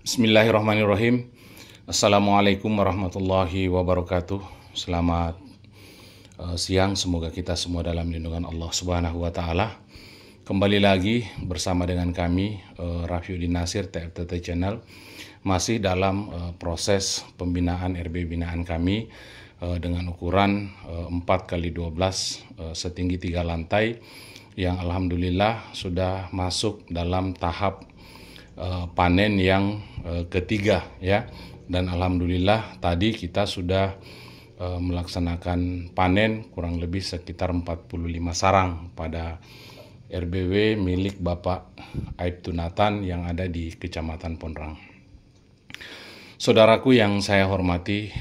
Bismillahirrahmanirrahim. Assalamualaikum warahmatullahi wabarakatuh. Selamat siang, semoga kita semua dalam lindungan Allah Subhanahu wa Ta'ala. Kembali lagi bersama dengan kami, Rafiuddin Nasir, TFTT Channel, masih dalam proses pembinaan RB binaan kami dengan ukuran 4x12 setinggi 3 lantai, yang alhamdulillah sudah masuk dalam tahap panen yang ketiga ya, dan alhamdulillah tadi kita sudah melaksanakan panen kurang lebih sekitar 45 sarang pada RBW milik Bapak Aibtu Nathan yang ada di Kecamatan Pondrang. Saudaraku yang saya hormati,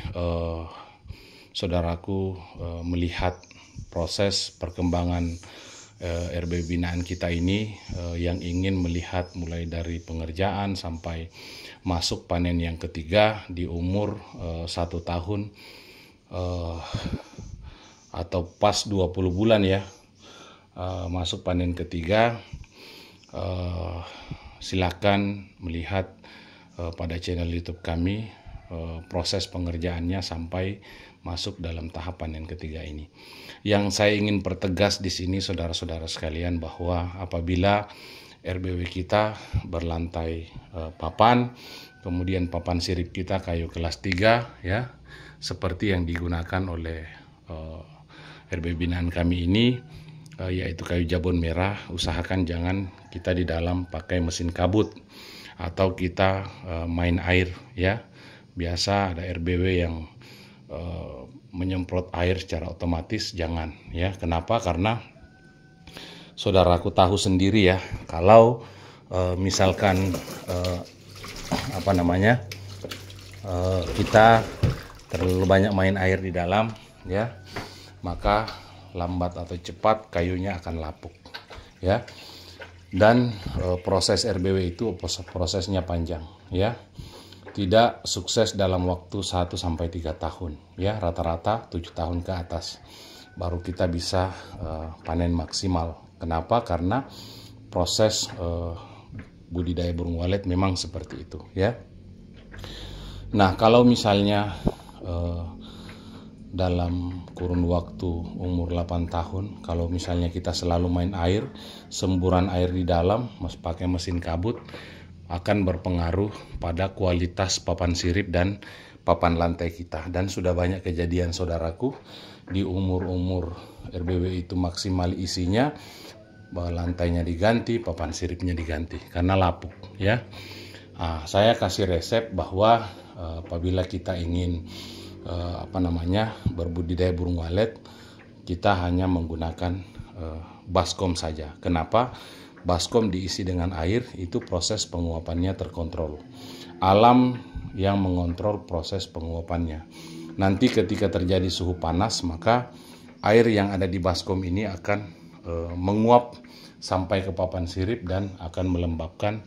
saudaraku melihat proses perkembangan RB binaan kita ini yang ingin melihat mulai dari pengerjaan sampai masuk panen yang ketiga di umur 1 tahun atau pas 20 bulan ya, masuk panen ketiga. Silakan melihat pada channel YouTube kami proses pengerjaannya sampai masuk dalam tahap panen ketiga ini. Yang saya ingin pertegas di sini saudara-saudara sekalian, bahwa apabila RBW kita berlantai papan, kemudian papan sirip kita kayu kelas 3 ya, seperti yang digunakan oleh RB binaan kami ini, yaitu kayu jabon merah, usahakan jangan kita di dalam pakai mesin kabut atau kita main air ya. Biasa ada RBW yang menyemprot air secara otomatis, jangan ya. Kenapa? Karena saudaraku tahu sendiri ya, kalau misalkan kita terlalu banyak main air di dalam ya, maka lambat atau cepat kayunya akan lapuk ya. Dan proses RBW itu prosesnya panjang ya, tidak sukses dalam waktu 1-3 tahun ya, rata-rata 7 tahun ke atas baru kita bisa panen maksimal. Kenapa? Karena proses budidaya burung walet memang seperti itu ya. Nah, kalau misalnya dalam kurun waktu umur 8 tahun, kalau misalnya kita selalu main air, semburan air di dalam pakai mesin kabut, akan berpengaruh pada kualitas papan sirip dan papan lantai kita. Dan sudah banyak kejadian saudaraku, di umur-umur RBW itu maksimal isinya, lantainya diganti, papan siripnya diganti karena lapuk ya. Saya kasih resep bahwa apabila kita ingin berbudidaya burung walet, kita hanya menggunakan baskom saja. Kenapa? Baskom diisi dengan air, itu proses penguapannya terkontrol. Alam yang mengontrol proses penguapannya. Nanti ketika terjadi suhu panas, maka air yang ada di baskom ini akan menguap sampai ke papan sirip dan akan melembabkan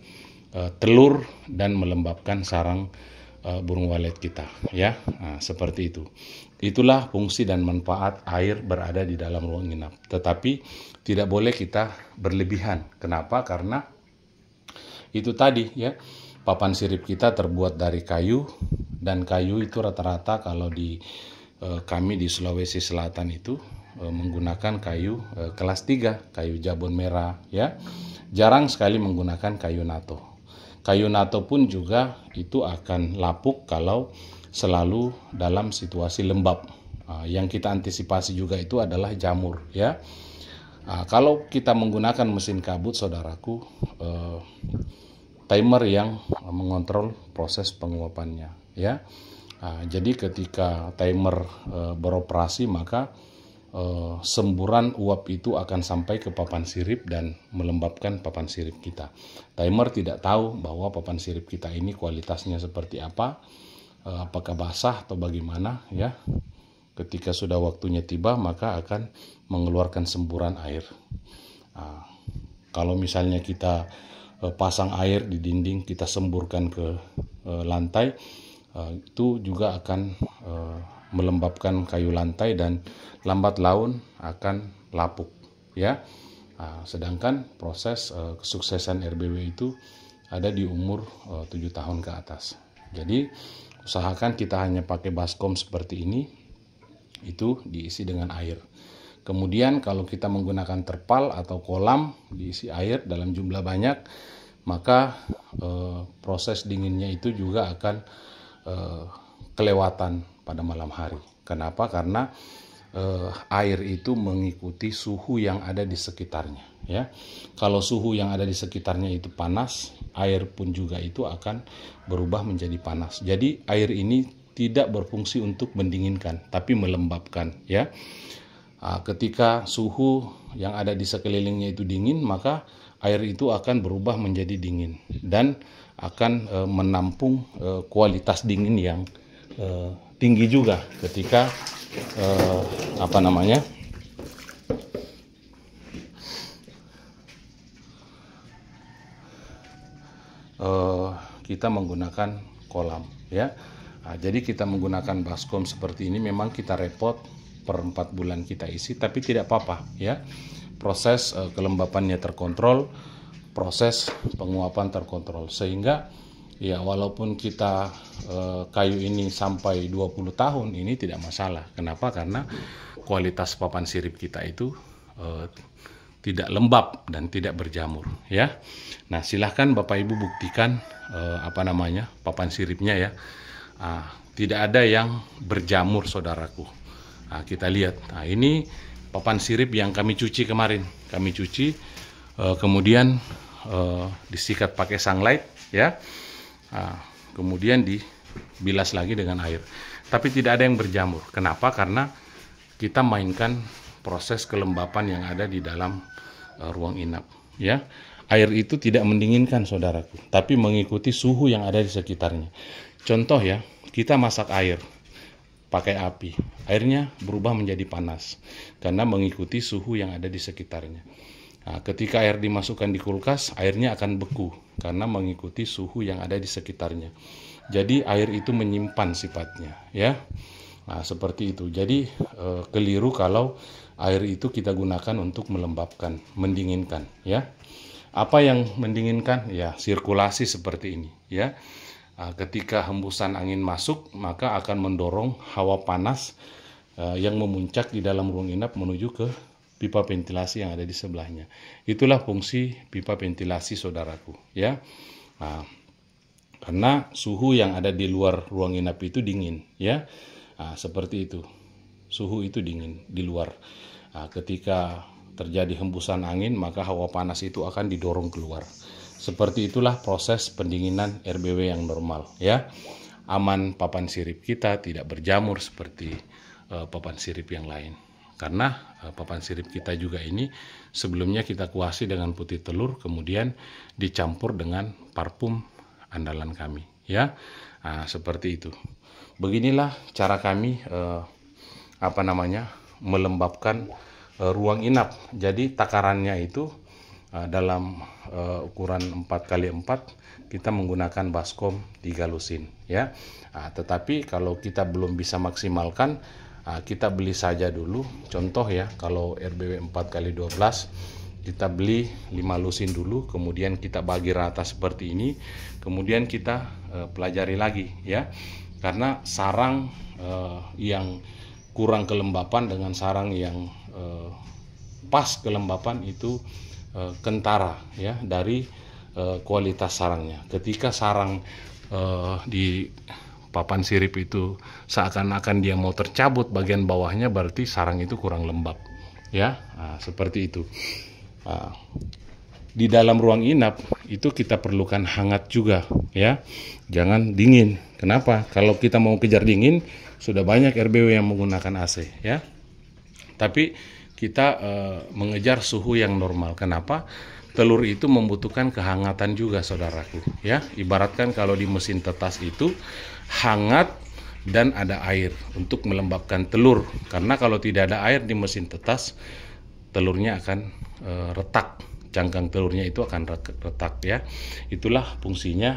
telur dan melembabkan sarang burung walet kita ya. Seperti itu. Itulah fungsi dan manfaat air berada di dalam ruang inap. Tetapi tidak boleh kita berlebihan. Kenapa? Karena itu tadi ya, papan sirip kita terbuat dari kayu, dan kayu itu rata-rata kalau di kami di Sulawesi Selatan itu menggunakan kayu kelas 3, kayu jabon merah ya. Jarang sekali menggunakan kayu nato. Kayu nato pun juga itu akan lapuk kalau selalu dalam situasi lembab. Yang kita antisipasi juga itu adalah jamur ya. Kalau kita menggunakan mesin kabut saudaraku, timer yang mengontrol proses penguapannya ya. Jadi ketika timer beroperasi, maka semburan uap itu akan sampai ke papan sirip dan melembabkan papan sirip kita. Timer tidak tahu bahwa papan sirip kita ini kualitasnya seperti apa, apakah basah atau bagaimana ya. Ketika sudah waktunya tiba, maka akan mengeluarkan semburan air. Kalau misalnya kita pasang air di dinding, kita semburkan ke lantai, itu juga akan melembabkan kayu lantai dan lambat laun akan lapuk ya. Sedangkan proses kesuksesan RBW itu ada di umur 7 tahun ke atas. Jadi usahakan kita hanya pakai baskom seperti ini, itu diisi dengan air. Kemudian kalau kita menggunakan terpal atau kolam diisi air dalam jumlah banyak, maka proses dinginnya itu juga akan kelewatan pada malam hari. Kenapa? Karena air itu mengikuti suhu yang ada di sekitarnya, ya. Kalau suhu yang ada di sekitarnya itu panas, air pun juga itu akan berubah menjadi panas. Jadi air ini tidak berfungsi untuk mendinginkan, tapi melembabkan, ya. Ketika suhu yang ada di sekelilingnya itu dingin, maka air itu akan berubah menjadi dingin dan akan menampung kualitas dingin yang tinggi juga ketika kita menggunakan kolam, ya. Jadi kita menggunakan baskom seperti ini memang kita repot, per 4 bulan kita isi, tapi tidak apa-apa, ya. Proses kelembapannya terkontrol, proses penguapan terkontrol, sehingga ya walaupun kita kayu ini sampai 20 tahun ini tidak masalah. Kenapa? Karena kualitas papan sirip kita itu tidak lembab dan tidak berjamur, ya. Nah, silahkan Bapak Ibu buktikan papan siripnya, ya. Tidak ada yang berjamur, saudaraku. Kita lihat. Nah, ini papan sirip yang kami cuci kemarin. Kami cuci kemudian disikat pakai sunlight, ya. Kemudian dibilas lagi dengan air, tapi tidak ada yang berjamur. Kenapa? Karena kita mainkan proses kelembapan yang ada di dalam ruang inap, ya. Air itu tidak mendinginkan, saudaraku, tapi mengikuti suhu yang ada di sekitarnya. Contoh, ya, kita masak air pakai api, airnya berubah menjadi panas karena mengikuti suhu yang ada di sekitarnya. Ketika air dimasukkan di kulkas, airnya akan beku karena mengikuti suhu yang ada di sekitarnya. Jadi air itu menyimpan sifatnya, ya. Seperti itu. Jadi keliru kalau air itu kita gunakan untuk melembabkan, mendinginkan, ya. Apa yang mendinginkan? Ya, sirkulasi seperti ini, ya. Ketika hembusan angin masuk, maka akan mendorong hawa panas yang memuncak di dalam ruang inap menuju ke pipa ventilasi yang ada di sebelahnya. Itulah fungsi pipa ventilasi, saudaraku, ya. Karena suhu yang ada di luar ruang inap itu dingin, ya. Seperti itu. Suhu itu dingin di luar. Ketika terjadi hembusan angin, maka hawa panas itu akan didorong keluar. Seperti itulah proses pendinginan RBW yang normal, ya. Aman papan sirip kita, tidak berjamur seperti papan sirip yang lain. Karena papan sirip kita juga ini sebelumnya kita kuasi dengan putih telur, kemudian dicampur dengan parfum andalan kami, ya. Seperti itu. Beginilah cara kami melembabkan ruang inap. Jadi takarannya itu dalam ukuran 4x4 kita menggunakan baskom 3 lusin, ya. Tetapi kalau kita belum bisa maksimalkan, kita beli saja dulu. Contoh, ya, kalau RBW 4x12 kita beli 5 lusin dulu, kemudian kita bagi rata seperti ini, kemudian kita pelajari lagi, ya. Karena sarang yang kurang kelembapan dengan sarang yang pas kelembapan itu kentara, ya, dari kualitas sarangnya. Ketika sarang di papan sirip itu seakan-akan dia mau tercabut bagian bawahnya, berarti sarang itu kurang lembab, ya. Seperti itu. Di dalam ruang inap itu kita perlukan hangat juga, ya. Jangan dingin. Kenapa? Kalau kita mau kejar dingin, sudah banyak RBW yang menggunakan AC, ya. Tapi kita mengejar suhu yang normal. Kenapa? Telur itu membutuhkan kehangatan juga, saudaraku, ya. Ibaratkan kalau di mesin tetas itu hangat dan ada air untuk melembabkan telur. Karena kalau tidak ada air di mesin tetas, telurnya akan retak, cangkang telurnya itu akan retak ya. Itulah fungsinya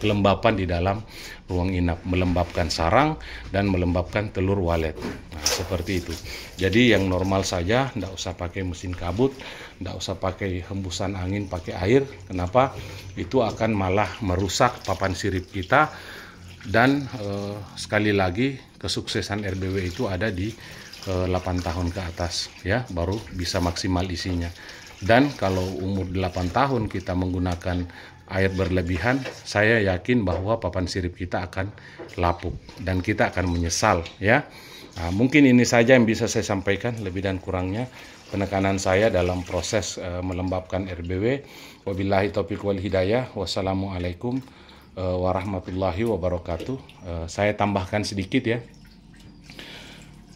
kelembapan di dalam ruang inap, melembabkan sarang dan melembabkan telur walet. Nah, seperti itu. Jadi yang normal saja, tidak usah pakai mesin kabut, tidak usah pakai hembusan angin pakai air. Kenapa? Itu akan malah merusak papan sirip kita. Dan sekali lagi kesuksesan RBW itu ada di 8 tahun ke atas ya, baru bisa maksimal isinya. Dan kalau umur 8 tahun kita menggunakan air berlebihan, saya yakin bahwa papan sirip kita akan lapuk dan kita akan menyesal ya. Nah, mungkin ini saja yang bisa saya sampaikan, lebih dan kurangnya penekanan saya dalam proses melembabkan RBW. Wabillahi taufiq wal hidayah. Wassalamualaikum warahmatullahi wabarakatuh. Saya tambahkan sedikit ya,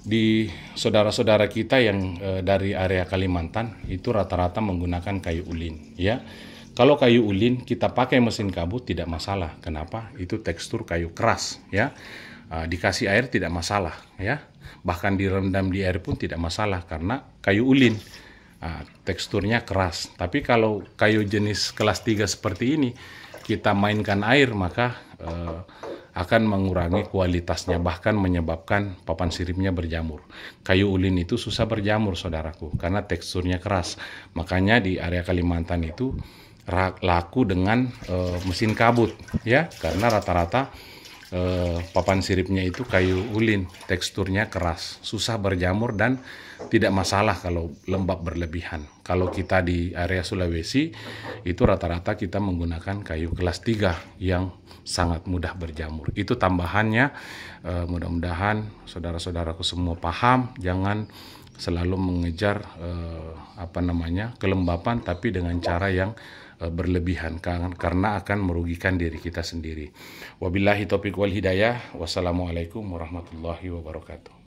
di saudara-saudara kita yang dari area Kalimantan itu rata-rata menggunakan kayu ulin ya. Kalau kayu ulin kita pakai mesin kabut tidak masalah. Kenapa? Itu tekstur kayu keras ya. Dikasih air tidak masalah ya. Bahkan direndam di air pun tidak masalah karena kayu ulin. Teksturnya keras. Tapi kalau kayu jenis kelas 3 seperti ini kita mainkan air, maka akan mengurangi kualitasnya, bahkan menyebabkan papan siripnya berjamur. Kayu ulin itu susah berjamur saudaraku karena teksturnya keras. Makanya di area Kalimantan itu laku dengan mesin kabut ya, karena rata-rata papan siripnya itu kayu ulin, teksturnya keras, susah berjamur dan tidak masalah kalau lembab berlebihan. Kalau kita di area Sulawesi itu rata-rata kita menggunakan kayu kelas 3 yang sangat mudah berjamur. Itu tambahannya. Mudah-mudahan saudara-saudaraku semua paham, jangan selalu mengejar kelembapan tapi dengan cara yang berlebihan karena akan merugikan diri kita sendiri. Wabillahi taufiq wal hidayah. Wassalamualaikum warahmatullahi wabarakatuh.